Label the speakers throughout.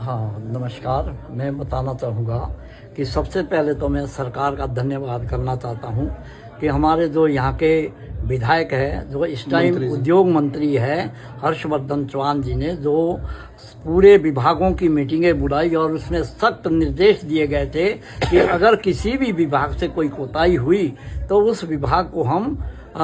Speaker 1: हाँ नमस्कार। मैं बताना चाहूँगा कि सबसे पहले तो मैं सरकार का धन्यवाद करना चाहता हूँ कि हमारे जो यहाँ के विधायक है, जो इस टाइम उद्योग मंत्री है हर्षवर्धन चौहान जी ने जो पूरे विभागों की मीटिंगें बुलाई और उसमें सख्त निर्देश दिए गए थे कि अगर किसी भी विभाग से कोई कोताही हुई तो उस विभाग को हम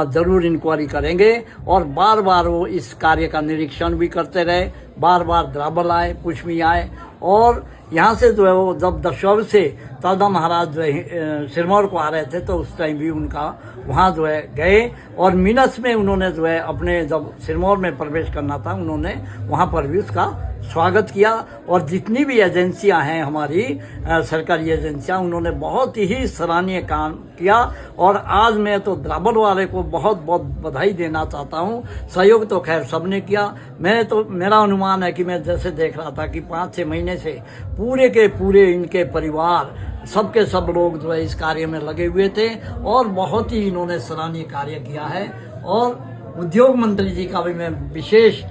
Speaker 1: जरूर इंक्वायरी करेंगे। और बार बार वो इस कार्य का निरीक्षण भी करते रहे, बार बार द्राबल आए, पुष्मी आए और यहाँ से जो है वो जब दशौर से तादा महाराज जो है सिरमौर को आ रहे थे तो उस टाइम भी उनका वहाँ जो है गए और मिनस में उन्होंने जो है अपने जब सिरमौर में प्रवेश करना था उन्होंने वहाँ पर भी उसका स्वागत किया। और जितनी भी एजेंसियां हैं हमारी सरकारी एजेंसियां, उन्होंने बहुत ही सराहनीय काम किया। और आज मैं तो द्राबल वाले को बहुत बहुत बधाई देना चाहता हूं। सहयोग तो खैर सबने किया। मेरा अनुमान है कि मैं जैसे देख रहा था कि 5-6 महीने से पूरे के पूरे इनके परिवार सबके सब लोग जो है इस कार्य में लगे हुए थे और बहुत ही इन्होंने सराहनीय कार्य किया है। और उद्योग मंत्री जी का भी मैं विशेष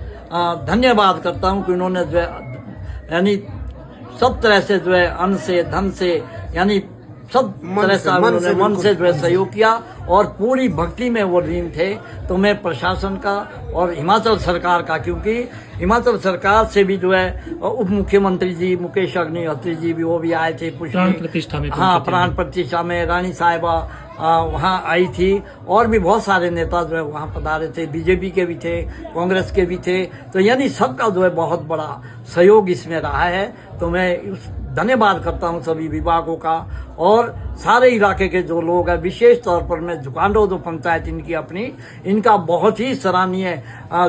Speaker 1: धन्यवाद करता हूं कि उन्होंने जो है यानी सब तरह से जो है अन्न से धन से यानी सब तरह से उन्होंने मन से जो है सहयोग किया और पूरी भक्ति में वो लीन थे। तो मैं प्रशासन का और हिमाचल सरकार का, क्योंकि हिमाचल सरकार से भी जो है उप मुख्यमंत्री जी मुकेश अग्निहोत्री जी भी वो भी आए थे
Speaker 2: प्राण प्रतिष्ठा में।
Speaker 1: हाँ, प्राण प्रतिष्ठा में रानी साहिबा वहाँ आई थी और भी बहुत सारे नेता जो है वहाँ पधारे थे, बीजेपी के भी थे, कांग्रेस के भी थे। तो यानी सबका जो है बहुत बड़ा सहयोग इसमें रहा है। तो मैं धन्यवाद करता हूँ सभी विभागों का और सारे इलाके के जो लोग हैं, विशेष तौर पर मैं झुकांडो जो पंचायत इनकी अपनी, इनका बहुत ही सराहनीय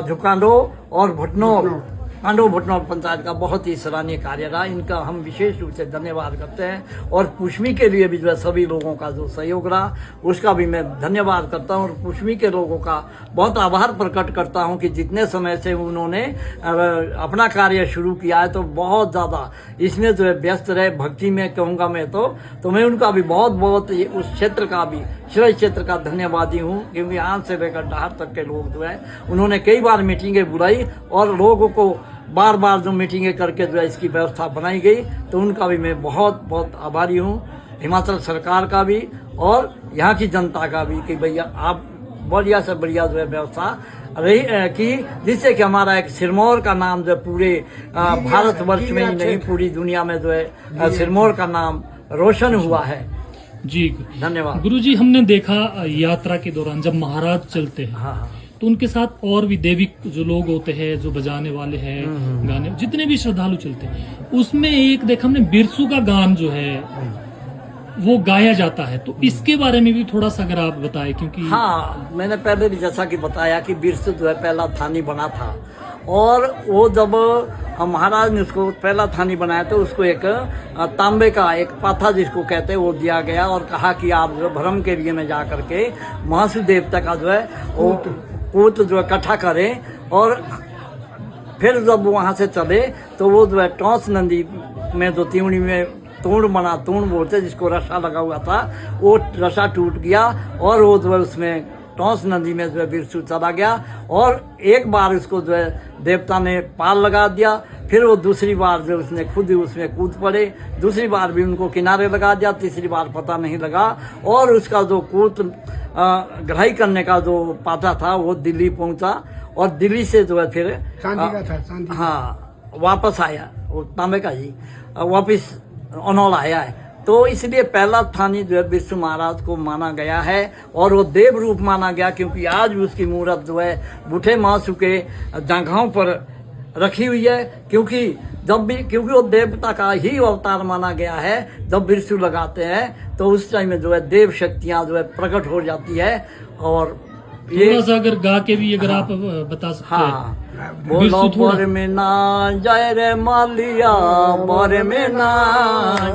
Speaker 1: झुकांडो और भुटनो पंचायत का बहुत ही सराहनीय कार्य रहा। इनका हम विशेष रूप से धन्यवाद करते हैं। और पुष्मी के लिए भी जो है सभी लोगों का जो सहयोग रहा उसका भी मैं धन्यवाद करता हूँ और पुष्मी के लोगों का बहुत आभार प्रकट करता हूँ कि जितने समय से उन्होंने अपना कार्य शुरू किया है तो बहुत ज़्यादा इसमें जो है व्यस्त रहे, भक्ति में कहूँगा मैं तो मैं उनका भी बहुत बहुत उस क्षेत्र का भी शिवय क्षेत्र का धन्यवादी हूँ। क्योंकि आज से लेकर डहार तक के लोग जो है उन्होंने कई बार मीटिंगें बुलाई और लोगों को बार बार जो मीटिंगें करके जो है इसकी व्यवस्था बनाई गई। तो उनका भी मैं बहुत बहुत आभारी हूँ, हिमाचल सरकार का भी और यहाँ की जनता का भी कि भैया आप बढ़िया से बढ़िया जो है व्यवस्था रही कि जिससे कि हमारा एक सिरमौर का नाम जो है पूरे भारतवर्ष में ही नहीं पूरी दुनिया में जो है सिरमौर का नाम रोशन हुआ है।
Speaker 2: जी
Speaker 1: धन्यवाद।
Speaker 2: गुरुजी, हमने देखा यात्रा के दौरान जब महाराज चलते हैं
Speaker 1: हाँ।
Speaker 2: तो उनके साथ और भी दैविक जो लोग होते हैं, जो बजाने वाले हैं, गाने जितने भी श्रद्धालु चलते हैं, उसमें एक देखा हमने बिरसू का गान जो है वो गाया जाता है। तो इसके बारे में भी थोड़ा सा अगर आप बताएं, क्योंकि
Speaker 1: हाँ मैंने पहले भी जैसा कि बताया कि बिरसू जो है पहला थानी बना था और वो जब महाराज ने उसको पहला थानी बनाया तो उसको एक तांबे का एक पाथा जिसको कहते हैं वो दिया गया और कहा कि आप जो भ्रम के लिए में जा करके महासु देवता का जो है वो कूट जो है इकट्ठा करें। और फिर जब वहाँ से चले तो वो जो है टॉस नंदी में जो त्रिवेणी में तूण बोलते जिसको रसा लगा हुआ था, वो रसा टूट गया और वो जो है उसमें टॉस नदी में जो है बिरसू चला गया। और एक बार उसको जो है देवता ने पाल लगा दिया, फिर वो दूसरी बार जो उसने खुद उसमें कूद पड़े, दूसरी बार भी उनको किनारे लगा दिया, तीसरी बार पता नहीं लगा और उसका जो कूट गढ़ाई करने का जो पाता था वो दिल्ली पहुंचा और दिल्ली से जो है फिर हाँ वापस आया, वो तांबे का जी वापस अनौल आया है। तो इसलिए पहला थानी जो है बिरसू महाराज को माना गया है और वो देव रूप माना गया, क्योंकि आज भी उसकी मूर्त जो है बूढ़े महासु के जगहों पर रखी हुई है। क्योंकि वो देवता का ही अवतार माना गया है। जब बिरसू लगाते हैं तो उस टाइम में जो है देव शक्तियां जो है प्रकट हो जाती है। और
Speaker 2: थोड़ा सा अगर गा के भी अगर आप बता सकते हैं।
Speaker 1: हाँ, बोलो बोर में ना जाए रे मालिया, बोर में ना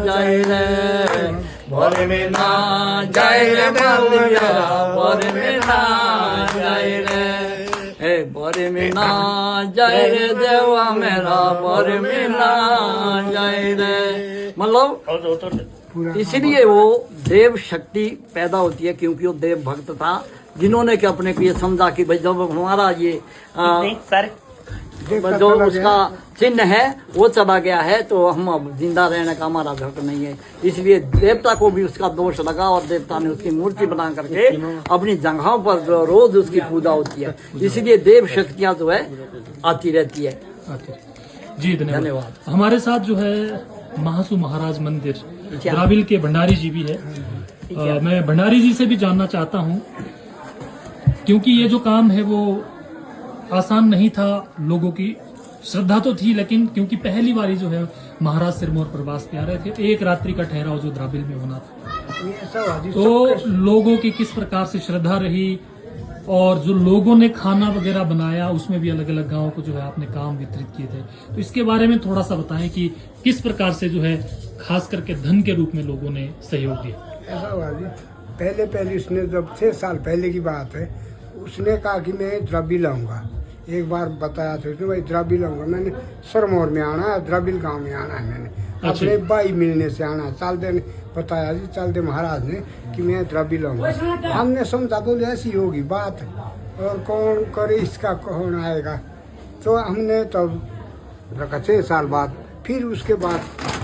Speaker 1: जाए रे, बोर में ना जाए रे मालिया, बोर में ना जाए रे, बोर में ना जाए रे देवा मेरा, बोर में ना जाए रे। मतलब इसलिए वो देव शक्ति पैदा होती है क्योंकि वो देव भक्त था जिन्होंने कि अपने को ये समझा कि भाई जब हमारा ये
Speaker 3: देवता
Speaker 1: जो
Speaker 3: चला
Speaker 1: उसका चिन्ह है वो चला गया है, तो हम अब जिंदा रहने का हमारा हक नहीं है। इसलिए देवता को भी उसका दोष लगा और देवता ने उसकी मूर्ति बना करके अपनी जगहों पर जो रोज उसकी पूजा होती है, इसलिए देव शक्तियां जो है आती रहती है।
Speaker 2: जी धन्यवाद। हमारे साथ जो है महासू महाराज मंदिर द्राबिल के भंडारी जी भी है। मैं भंडारी जी से भी जानना चाहता हूँ, क्योंकि ये जो काम है वो आसान नहीं था। लोगों की श्रद्धा तो थी, लेकिन क्योंकि पहली बारी जो है महाराज सिरमौर प्रवास पे आ रहे थे, एक रात्रि का ठहराव जो द्राबिल में होना था, तो लोगों की किस प्रकार से श्रद्धा रही और जो लोगों ने खाना वगैरह बनाया उसमें भी अलग अलग गांवों को जो है आपने काम वितरित किए थे, तो इसके बारे में थोड़ा सा बताएं कि किस प्रकार से जो है खास करके धन के रूप में लोगों ने सहयोग दिया।
Speaker 3: ऐसा हुआ जी, पहले उसने जब 6 साल पहले की बात है, उसने कहा कि मैं द्राबिल आऊँगा। एक बार बताया था उसने, भाई द्राबिल आऊँगा, मैंने सिरमौर में आना है, द्राबिल गांव में आना है, मैंने अपने भाई मिलने से आना है। चाल दे ने बताया जी, चाल दे महाराज ने कि मैं द्राबिल आऊँगा। हमने समझा बोले ऐसी होगी बात, और कौन करे इसका, कौन आएगा। तो हमने तब रखा 6 साल बाद। फिर उसके बाद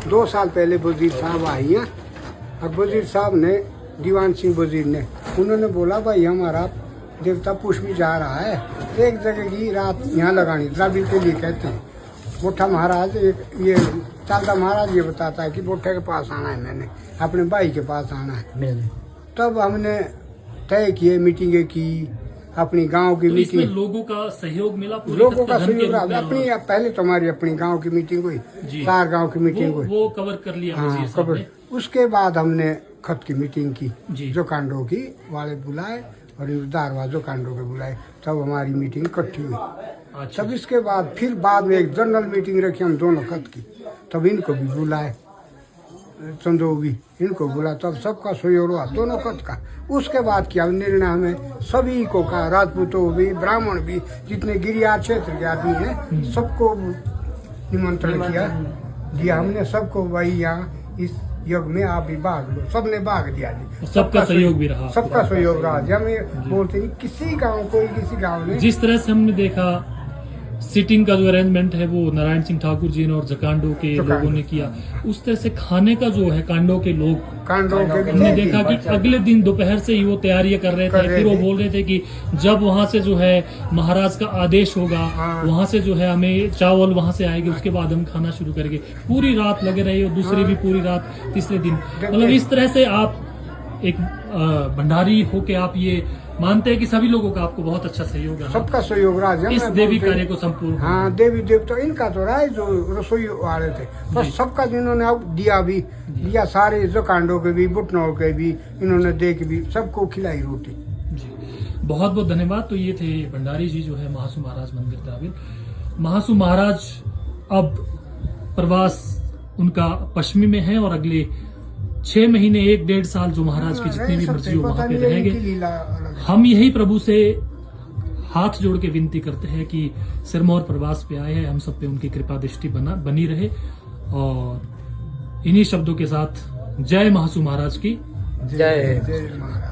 Speaker 3: 2 साल पहले वजीर साहब आई हैं। अब वजीर साहब ने, दीवान सिंह वजीर ने, उन्होंने बोला भाई हमारा देवता पुष्पी जा रहा है, एक जगह की रात यहाँ लगानी, द्राबिल के लिए कहते हैं। बोठा महाराज ये चालता महाराज ये बताता है कि बोठे के पास आना है, मैंने अपने भाई के पास आना है। तब हमने तय किए, मीटिंगें की, अपनी गांव की
Speaker 2: तो
Speaker 3: मीटिंग,
Speaker 2: इसमें लोगों का सहयोग मिला,
Speaker 3: लोगों का सहयोग रहा। अपनी पहले तो हमारी अपनी गांव की मीटिंग हुई, 4 गांव की मीटिंग हुई,
Speaker 2: वो कवर कर लिया।
Speaker 3: हाँ कबर। उसके बाद हमने खत की मीटिंग की,
Speaker 2: जी।
Speaker 3: जो कांडो की वाले बुलाए और दारवा जो कांडो के बुलाए, तब हमारी मीटिंग इकट्ठी हुई।
Speaker 2: अच्छा।
Speaker 3: तब इसके बाद फिर बाद में एक जनरल मीटिंग रखी हम दोनों खत की, तब इनको भी बुलाए, चंदोगी इनको बुला, तब सबका सहयोग हुआ दोनों खत का। उसके बाद किया निर्णय, हमें सभी को कहा, राजपूतों भी, ब्राह्मण भी, जितने गिरिया क्षेत्र के आदमी हैं सबको निमंत्रण दिया हमने सबको, भाई यहाँ इस यज्ञ में आप भी भाग लो। सबने भाग दिया जी,
Speaker 2: सबका सहयोग भी रहा,
Speaker 3: सबका सहयोग रहा जी। हमें बोलते नहीं किसी गांव, कोई किसी गांव में
Speaker 2: जिस तरह से हमने देखा सीटिंग का जो अरेंजमेंट है वो नारायण सिंह ठाकुर जी ने और जकांडो के लोगों ने किया, उस तरह से खाने का जो है कांडो के लोग,
Speaker 3: कांडो के भी
Speaker 2: हमने देखा कि अगले दिन दोपहर से ही वो तैयारियां कर रहे थे। फिर वो बोल रहे थे कि जब वहां से जो है महाराज का आदेश होगा, वहां से जो है हमें चावल वहां से आएगी, उसके बाद हम खाना शुरू करेंगे। पूरी रात लगे रहे और दूसरी भी पूरी रात, तीसरे दिन, मतलब इस तरह से आप एक भंडारी होके आप ये मानते हैं कि सभी लोगों का आपको बहुत अच्छा सहयोग रहा,
Speaker 3: सबका सहयोग रहा
Speaker 2: इस देवी कार्य को संपूर्ण।
Speaker 3: हाँ देवी देवता इनका तो रहा है, जो रसोई वाले थे, बस सबका जिन्होंने अब दिया सारे, जो कांडो के भी, बुटनौर के भी, इन्होंने दे के भी सबको खिलाई रोटी
Speaker 2: जी। बहुत बहुत धन्यवाद। तो ये थे भंडारी जी जो है महासू महाराज मंदिर द्राबिल। महासू महाराज अब प्रवास उनका पश्चिमी में है और अगले 6 महीने 1-1.5 साल जो महाराज की जितनी भी मर्जी हो वहां पे रहेंगे। हम यही प्रभु से हाथ जोड़ के विनती करते हैं कि सिरमौर प्रवास पे आए हैं, हम सब पे उनकी कृपा दृष्टि बनी रहे। और इन्हीं शब्दों के साथ जय महासू महाराज की
Speaker 1: जय।
Speaker 3: जय महाराज।